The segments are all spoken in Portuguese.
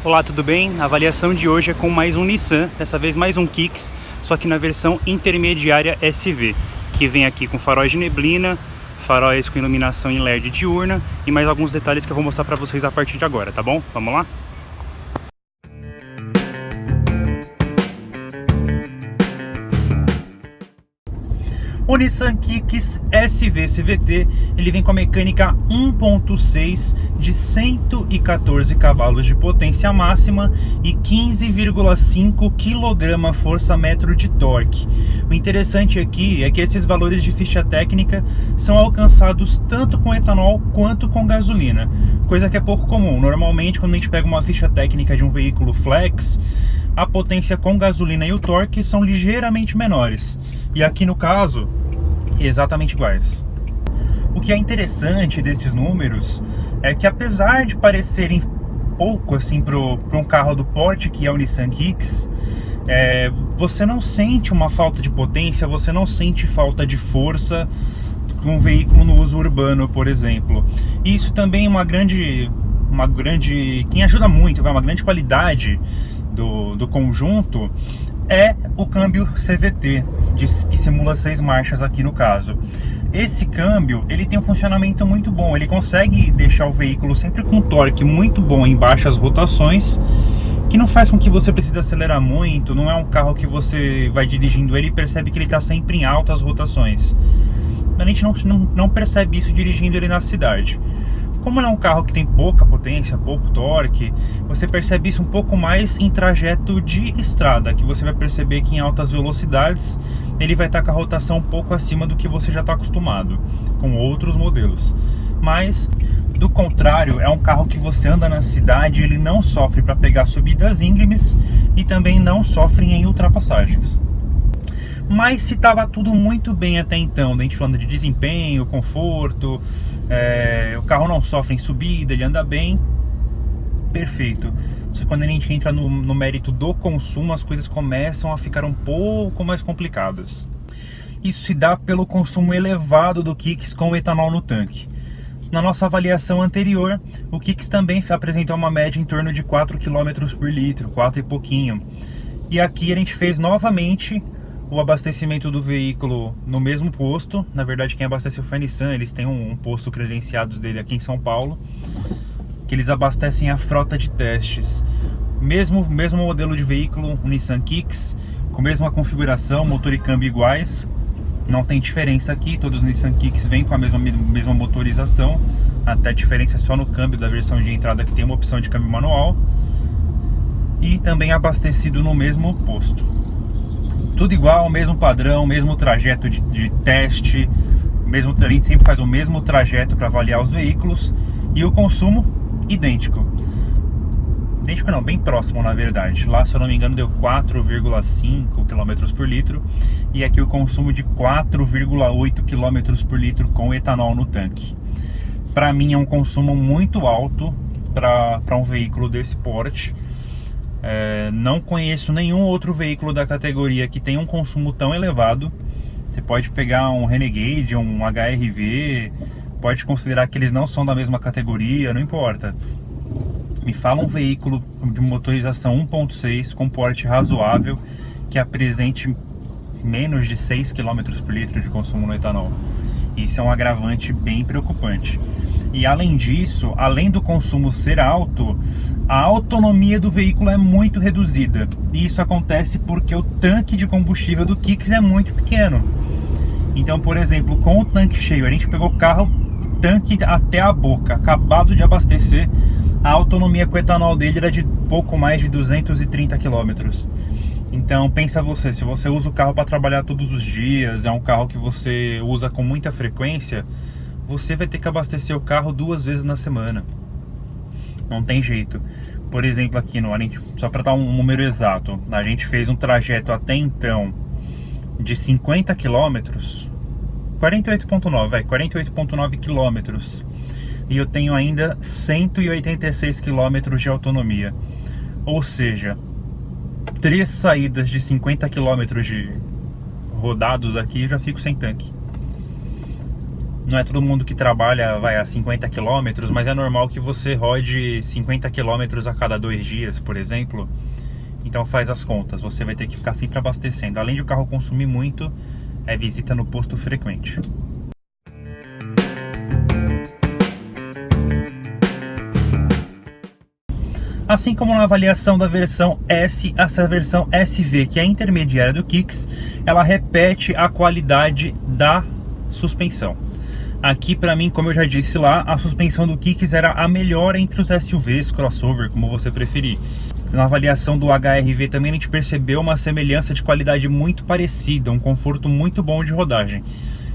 Olá, tudo bem? A avaliação de hoje é com mais um Nissan, dessa vez mais um Kicks, só que na versão intermediária SV, que vem aqui com faróis de neblina, faróis com iluminação em LED diurna e mais alguns detalhes que eu vou mostrar para vocês a partir de agora, tá bom? Vamos lá? O Nissan Kicks SV CVT, ele vem com a mecânica 1.6 de 114 cavalos de potência máxima e 15,5 kgfm de torque. O interessante aqui é que esses valores de ficha técnica são alcançados tanto com etanol quanto com gasolina, coisa que é pouco comum. Normalmente, quando a gente pega uma ficha técnica de um veículo flex, a potência com gasolina e o torque são ligeiramente menores. E aqui no caso, exatamente iguais. O que é interessante desses números é que, apesar de parecerem pouco assim para um carro do porte que é o Nissan Kicks, você não sente uma falta de potência, você não sente falta de força de um veículo no uso urbano, por exemplo. E isso também é uma grande quem ajuda muito, uma grande qualidade do conjunto é o câmbio CVT, que simula 6 marchas aqui no caso. Esse câmbio, ele tem um funcionamento muito bom, ele consegue deixar o veículo sempre com torque muito bom em baixas rotações, que não faz com que você precise acelerar muito. Não é um carro que você vai dirigindo ele e percebe que ele está sempre em altas rotações. A gente não percebe isso dirigindo ele na cidade. Como ele é um carro que tem pouca potência, pouco torque, você percebe isso um pouco mais em trajeto de estrada, que você vai perceber que em altas velocidades ele vai estar com a rotação um pouco acima do que você já está acostumado com outros modelos. Mas, do contrário, é um carro que você anda na cidade, ele não sofre para pegar subidas íngremes e também não sofre em ultrapassagens. Mas se estava tudo muito bem até então, a gente falando de desempenho, conforto, o carro não sofre em subida, ele anda bem, perfeito. Só que quando a gente entra no mérito do consumo, as coisas começam a ficar um pouco mais complicadas. Isso se dá pelo consumo elevado do Kicks com etanol no tanque. Na nossa avaliação anterior, o Kicks também apresentou uma média em torno de 4 km por litro, 4 e pouquinho. E aqui a gente fez novamente o abastecimento do veículo no mesmo posto. Na verdade, quem abasteceu foi a Nissan. Eles têm um posto credenciados dele aqui em São Paulo, que eles abastecem a frota de testes. Mesmo modelo de veículo, o Nissan Kicks, com a mesma configuração, motor e câmbio iguais. Não tem diferença aqui, todos os Nissan Kicks vêm com a mesma motorização. Até a diferença é só no câmbio da versão de entrada, que tem uma opção de câmbio manual. E também abastecido no mesmo posto. Tudo igual, mesmo padrão, mesmo trajeto de teste, a gente sempre faz o mesmo trajeto para avaliar os veículos, e o consumo idêntico. Idêntico não, bem próximo na verdade. Lá, se eu não me engano, deu 4,5 km por litro, e aqui o consumo de 4,8 km por litro com etanol no tanque. Para mim é um consumo muito alto para um veículo desse porte. Não conheço nenhum outro veículo da categoria que tenha um consumo tão elevado. Você pode pegar um Renegade, um HR-V, pode considerar que eles não são da mesma categoria, não importa. Me fala um veículo de motorização 1.6 com porte razoável que apresente menos de 6 km por litro de consumo no etanol. Isso é um agravante bem preocupante. E além disso, além do consumo ser alto, a autonomia do veículo é muito reduzida. E isso acontece porque o tanque de combustível do Kicks é muito pequeno. Então, por exemplo, com o tanque cheio, a gente pegou o carro, tanque até a boca, acabado de abastecer, a autonomia com o etanol dele era de pouco mais de 230 km. Então pensa você, se você usa o carro para trabalhar todos os dias, é um carro que você usa com muita frequência, você vai ter que abastecer o carro 2 vezes na semana. Não tem jeito. Por exemplo, aqui só para dar um número exato, a gente fez um trajeto até então de 50 km, 48,9 km, e eu tenho ainda 186 km de autonomia. Ou seja, 3 saídas de 50 km de rodados aqui, eu já fico sem tanque. Não é todo mundo que trabalha vai a 50 km, mas é normal que você rode 50 km a cada 2 dias, por exemplo. Então faz as contas, você vai ter que ficar sempre abastecendo. Além de o carro consumir muito, é visita no posto frequente. Assim como na avaliação da versão S, essa versão SV, que é a intermediária do Kicks, ela repete a qualidade da suspensão. Aqui, para mim, como eu já disse lá, a suspensão do Kicks era a melhor entre os SUVs, crossover, como você preferir. Na avaliação do HR-V também a gente percebeu uma semelhança de qualidade muito parecida, um conforto muito bom de rodagem.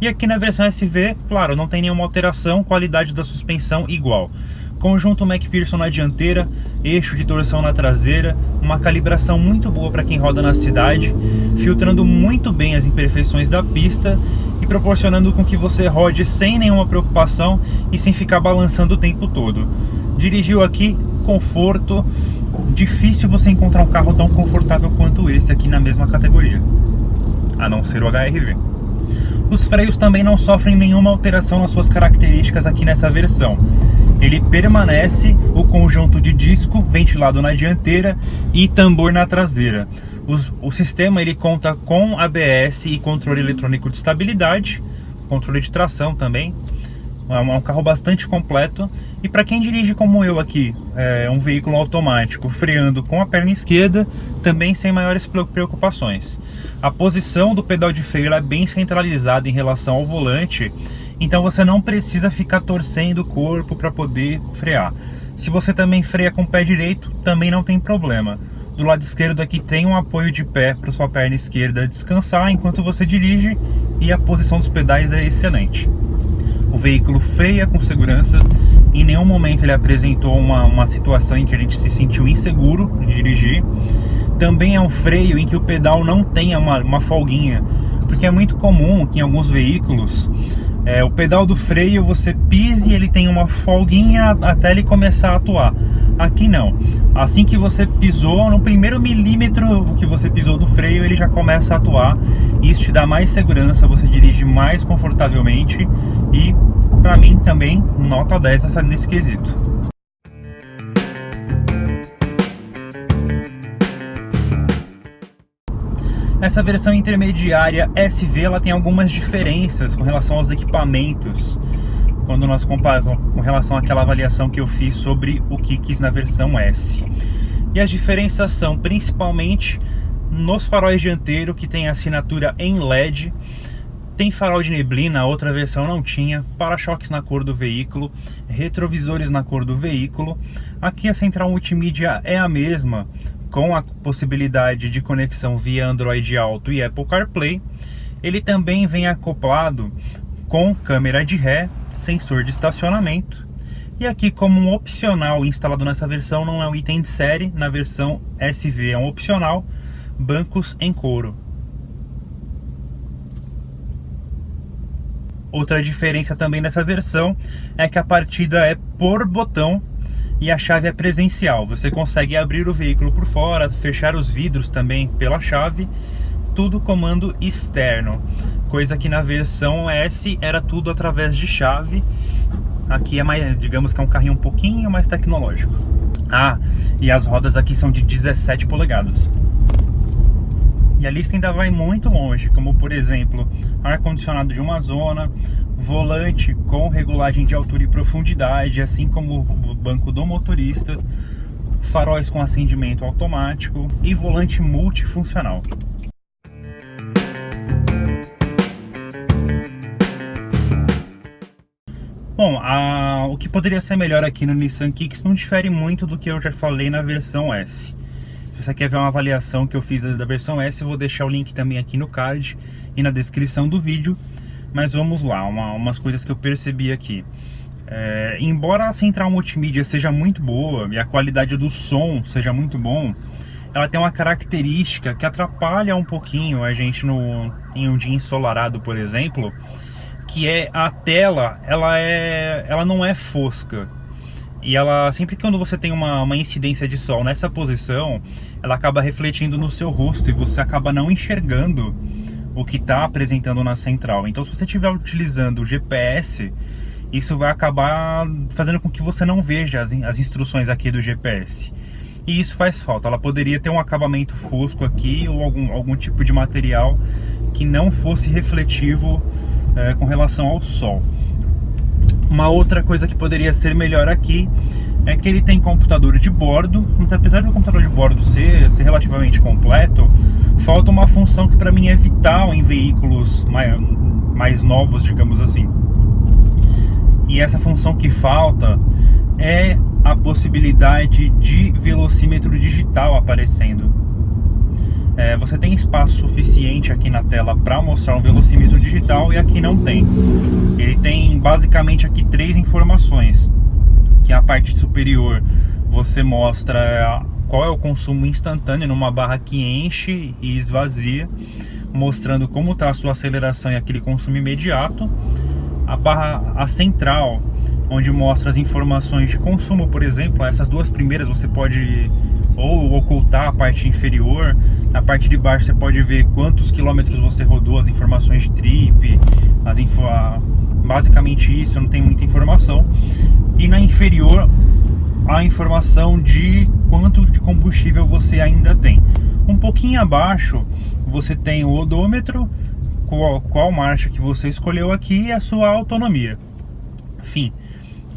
E aqui na versão SV, claro, não tem nenhuma alteração, qualidade da suspensão igual. Conjunto MacPherson na dianteira, eixo de torção na traseira, uma calibração muito boa para quem roda na cidade, filtrando muito bem as imperfeições da pista e proporcionando com que você rode sem nenhuma preocupação e sem ficar balançando o tempo todo. Dirigiu aqui, conforto, difícil você encontrar um carro tão confortável quanto esse aqui na mesma categoria, a não ser o HR-V. Os freios também não sofrem nenhuma alteração nas suas características aqui nessa versão. Ele permanece o conjunto de disco ventilado na dianteira e tambor na traseira. O sistema ele conta com ABS e controle eletrônico de estabilidade, controle de tração também. É um carro bastante completo. E para quem dirige como eu aqui, um veículo automático, freando com a perna esquerda, também sem maiores preocupações. A posição do pedal de freio é bem centralizada em relação ao volante, então você não precisa ficar torcendo o corpo para poder frear. Se você também freia com o pé direito, também não tem problema. Do lado esquerdo aqui tem um apoio de pé para sua perna esquerda descansar enquanto você dirige, e a posição dos pedais é excelente. O veículo freia com segurança, em nenhum momento ele apresentou uma situação em que a gente se sentiu inseguro de dirigir. Também é um freio em que o pedal não tenha uma folguinha, porque é muito comum que em alguns veículos o pedal do freio você pise e ele tem uma folguinha até ele começar a atuar. Aqui não, assim que você pisou, no primeiro milímetro que você pisou do freio, ele já começa a atuar. Isso te dá mais segurança, você dirige mais confortavelmente e, para mim também, nota 10 nesse quesito. Essa versão intermediária SV ela tem algumas diferenças com relação aos equipamentos, quando nós comparamos com relação àquela avaliação que eu fiz sobre o Kicks na versão S. E as diferenças são principalmente nos faróis dianteiros, que tem assinatura em LED, tem farol de neblina, a outra versão não tinha, para-choques na cor do veículo, retrovisores na cor do veículo. Aqui a central multimídia é a mesma, com a possibilidade de conexão via Android Auto e Apple CarPlay. Ele também vem acoplado com câmera de ré, sensor de estacionamento. E aqui, como um opcional instalado nessa versão, não é um item de série, na versão SV é um opcional, bancos em couro. Outra diferença também nessa versão é que a partida é por botão e a chave é presencial. Você consegue abrir o veículo por fora, fechar os vidros também pela chave, tudo comando externo, coisa que na versão S era tudo através de chave. Aqui é mais, digamos que é um carrinho um pouquinho mais tecnológico. E as rodas aqui são de 17 polegadas. E a lista ainda vai muito longe, como por exemplo, ar-condicionado de uma zona, volante com regulagem de altura e profundidade, assim como o banco do motorista, faróis com acendimento automático e volante multifuncional. Bom, o que poderia ser melhor aqui no Nissan Kicks não difere muito do que eu já falei na versão S. Se você quer ver uma avaliação que eu fiz da versão S, eu vou deixar o link também aqui no card e na descrição do vídeo. Mas vamos lá, umas coisas que eu percebi aqui. Embora a central multimídia seja muito boa e a qualidade do som seja muito bom, ela tem uma característica que atrapalha um pouquinho a gente em um dia ensolarado, por exemplo, que é a tela, ela não é fosca. E ela, sempre que quando você tem uma incidência de sol nessa posição, ela acaba refletindo no seu rosto e você acaba não enxergando o que está apresentando na central. Então, se você estiver utilizando o GPS, isso vai acabar fazendo com que você não veja as instruções aqui do GPS. E isso faz falta. Ela poderia ter um acabamento fosco aqui ou algum tipo de material que não fosse refletivo com relação ao sol. Uma outra coisa que poderia ser melhor aqui é que ele tem computador de bordo, mas apesar do computador de bordo ser relativamente completo, falta uma função que para mim é vital em veículos mais novos, digamos assim. E essa função que falta é a possibilidade de velocímetro digital aparecendo. Você tem espaço suficiente aqui na tela para mostrar um velocímetro digital e aqui não tem. Ele tem basicamente aqui 3 informações, que a parte superior você mostra qual é o consumo instantâneo numa barra que enche e esvazia, mostrando como está a sua aceleração e aquele consumo imediato. A central, onde mostra as informações de consumo, por exemplo, essas 2 primeiras você pode ou ocultar a parte inferior. Na parte de baixo você pode ver quantos quilômetros você rodou, as informações de trip, basicamente isso, não tem muita informação. E na inferior a informação de quanto de combustível você ainda tem. Um pouquinho abaixo você tem o odômetro, qual marcha que você escolheu aqui e a sua autonomia. Enfim,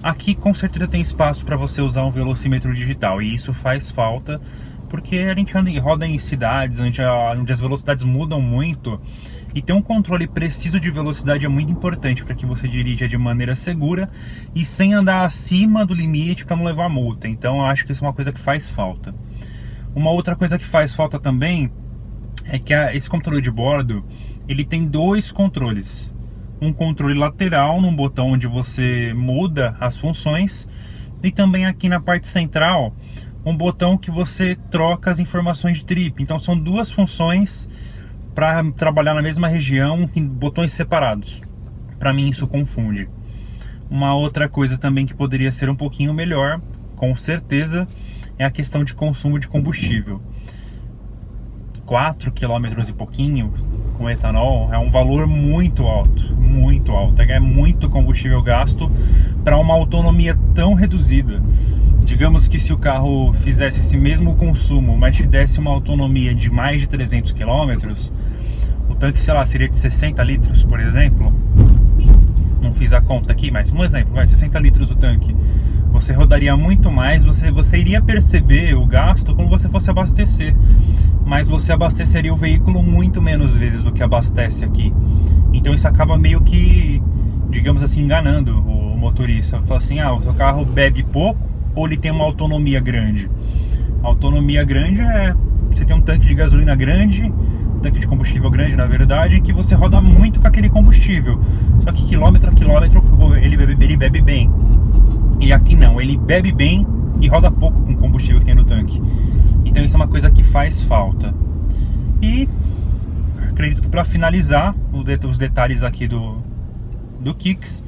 aqui com certeza tem espaço para você usar um velocímetro digital, e isso faz falta porque a gente roda em cidades onde as velocidades mudam muito, e ter um controle preciso de velocidade é muito importante para que você dirija de maneira segura e sem andar acima do limite para não levar multa. Então eu acho que isso é uma coisa que faz falta. Uma outra coisa que faz falta também é que esse computador de bordo, ele tem 2 controles. Um controle lateral, num botão onde você muda as funções, e também aqui na parte central, um botão que você troca as informações de trip. Então são 2 funções para trabalhar na mesma região, em botões separados. Para mim isso confunde. Uma outra coisa também que poderia ser um pouquinho melhor, com certeza, é a questão de consumo de combustível. 4 km e pouquinho com etanol é um valor muito alto, muito alto. É muito combustível gasto para uma autonomia tão reduzida. Digamos que se o carro fizesse esse mesmo consumo, mas te desse uma autonomia de mais de 300 km, o tanque, sei lá, seria de 60 litros, por exemplo. Não fiz a conta aqui, mas um exemplo, 60 litros o tanque. Você rodaria muito mais, você iria perceber o gasto quando você fosse abastecer, mas você abasteceria o veículo muito menos vezes do que abastece aqui. Então isso acaba meio que, digamos assim, enganando o motorista. Fala assim, o seu carro bebe pouco ou ele tem uma autonomia grande? A autonomia grande é você tem um tanque de gasolina grande, um tanque de combustível grande, na verdade, que você roda muito com aquele combustível. Só que quilômetro a quilômetro ele bebe bem. E aqui não, ele bebe bem e roda pouco com o combustível que tem no tanque. Então isso é uma coisa que faz falta. E acredito que para finalizar os detalhes aqui do Kicks,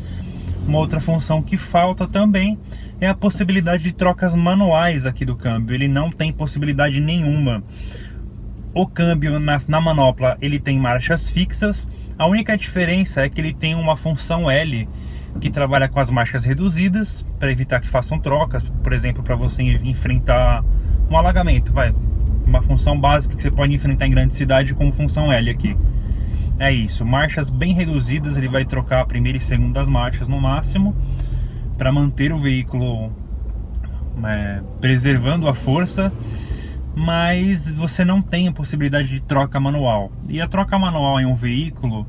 uma outra função que falta também é a possibilidade de trocas manuais aqui do câmbio. Ele não tem possibilidade nenhuma. O câmbio na manopla ele tem marchas fixas. A única diferença é que ele tem uma função L que trabalha com as marchas reduzidas para evitar que façam trocas, por exemplo, para você enfrentar um alagamento, uma função básica que você pode enfrentar em grande cidade como função L aqui. É isso, marchas bem reduzidas, ele vai trocar a primeira e segunda marchas no máximo para manter o veículo preservando a força, mas você não tem a possibilidade de troca manual. E a troca manual em um veículo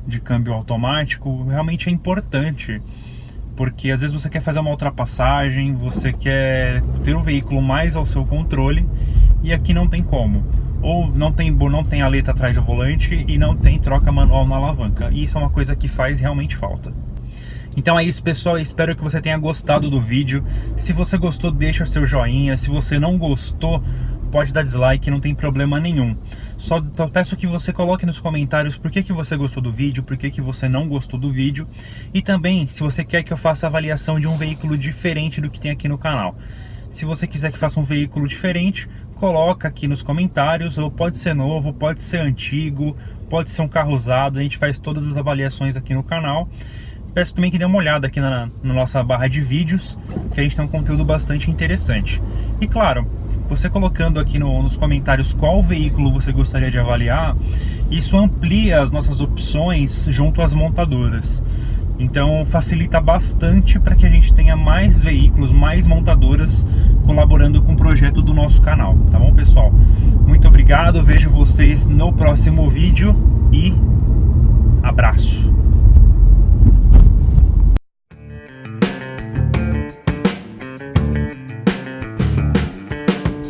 de câmbio automático realmente é importante, porque às vezes você quer fazer uma ultrapassagem, você quer ter o veículo mais ao seu controle, e aqui não tem como. Ou não tem aleta atrás do volante e não tem troca manual na alavanca. E isso é uma coisa que faz realmente falta. Então é isso, pessoal, espero que você tenha gostado do vídeo. Se você gostou, deixa o seu joinha. Se você não gostou, pode dar dislike, não tem problema nenhum. Só peço que você coloque nos comentários por que você gostou do vídeo, por que você não gostou do vídeo. E também, se você quer que eu faça a avaliação de um veículo diferente do que tem aqui no canal. Se você quiser que faça um veículo diferente, coloca aqui nos comentários, ou pode ser novo, pode ser antigo, pode ser um carro usado, a gente faz todas as avaliações aqui no canal. Peço também que dê uma olhada aqui na nossa barra de vídeos, que a gente tem um conteúdo bastante interessante. E claro, você colocando aqui nos comentários qual veículo você gostaria de avaliar, isso amplia as nossas opções junto às montadoras. Então facilita bastante para que a gente tenha mais veículos, mais montadoras colaborando com o projeto do nosso canal. Tá bom, pessoal? Muito obrigado, vejo vocês no próximo vídeo e abraço!